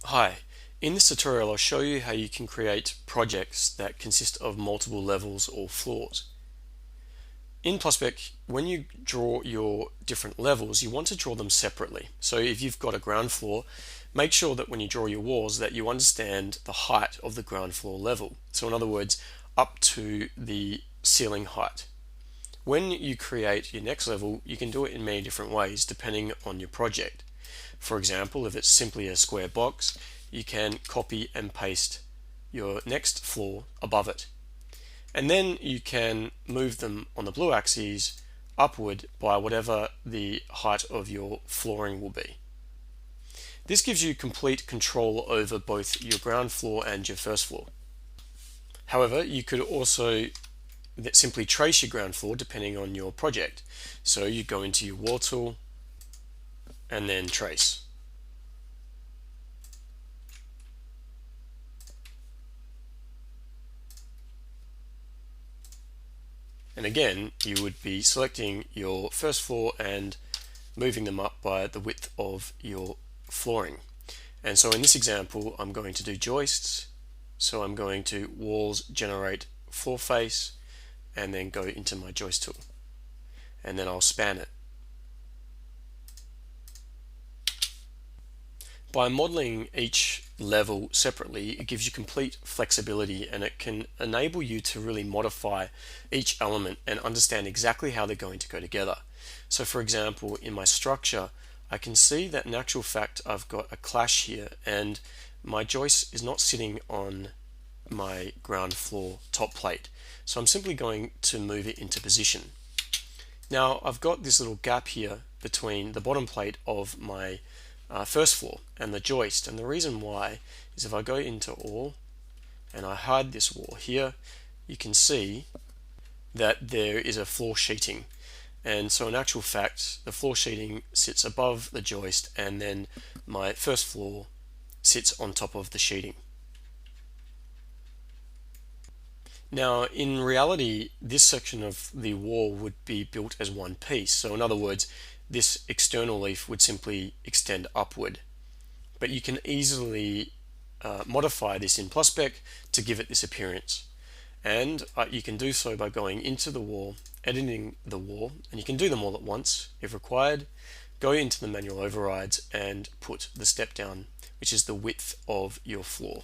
Hi, in this tutorial I'll show you how you can create projects that consist of multiple levels or floors. In Plusspec, when you draw your different levels, you want to draw them separately. So if you've got a ground floor, make sure that when you draw your walls that you understand the height of the ground floor level. So in other words, up to the ceiling height. When you create your next level, you can do it in many different ways depending on your project. For example, if it's simply a square box, you can copy and paste your next floor above it. And then you can move them on the blue axis upward by whatever the height of your flooring will be. This gives you complete control over both your ground floor and your first floor. However, you could also simply trace your ground floor depending on your project. So you go into your wall tool and then trace. And again, you would be selecting your first floor and moving them up by the width of your flooring. And so in this example, I'm going to do joists. So I'm going to walls, generate floor face, and then go into my joist tool. And then I'll span it. By modeling each level separately, it gives you complete flexibility and it can enable you to really modify each element and understand exactly how they're going to go together. So for example, in my structure, I can see that in actual fact I've got a clash here and my joist is not sitting on my ground floor top plate. So I'm simply going to move it into position. Now I've got this little gap here between the bottom plate of my first floor and the joist, and the reason why is if I go into all and I hide this wall here, you can see that there is a floor sheeting, and so in actual fact the floor sheeting sits above the joist and then my first floor sits on top of the sheeting. Now in reality this section of the wall would be built as one piece, so in other words this external leaf would simply extend upward. But you can easily modify this in Plusspec to give it this appearance. And you can do so by going into the wall, editing the wall, and you can do them all at once if required. Go into the manual overrides and put the step down, which is the width of your floor.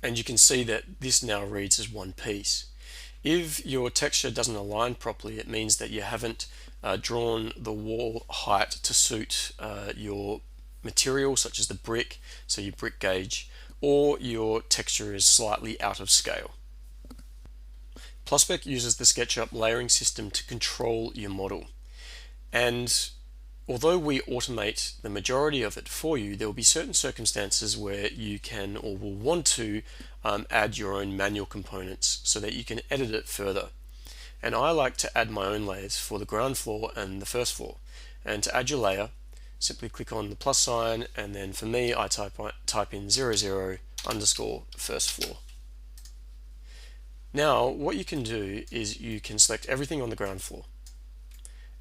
And you can see that this now reads as one piece. If your texture doesn't align properly, it means that you haven't drawn the wall height to suit your material, such as the brick, so your brick gauge, or your texture is slightly out of scale. Plusspec uses the SketchUp layering system to control your model. And although we automate the majority of it for you, there will be certain circumstances where you can or will want to add your own manual components so that you can edit it further. And I like to add my own layers for the ground floor and the first floor. And to add your layer, simply click on the plus sign, and then for me I type in 00 underscore first floor. Now what you can do is you can select everything on the ground floor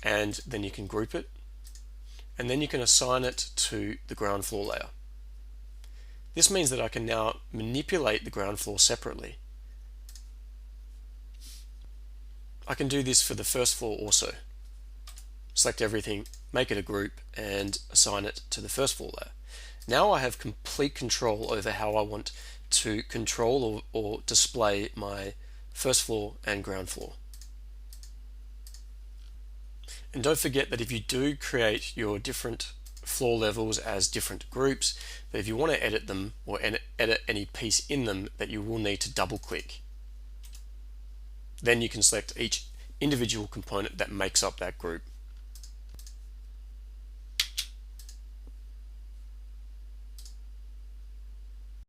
and then you can group it, and then you can assign it to the ground floor layer. This means that I can now manipulate the ground floor separately. I can do this for the first floor also. Select everything, make it a group, and assign it to the first floor layer. Now I have complete control over how I want to control or display my first floor and ground floor. And don't forget that if you do create your different floor levels as different groups, that if you want to edit them or edit any piece in them, that you will need to double click. Then you can select each individual component that makes up that group.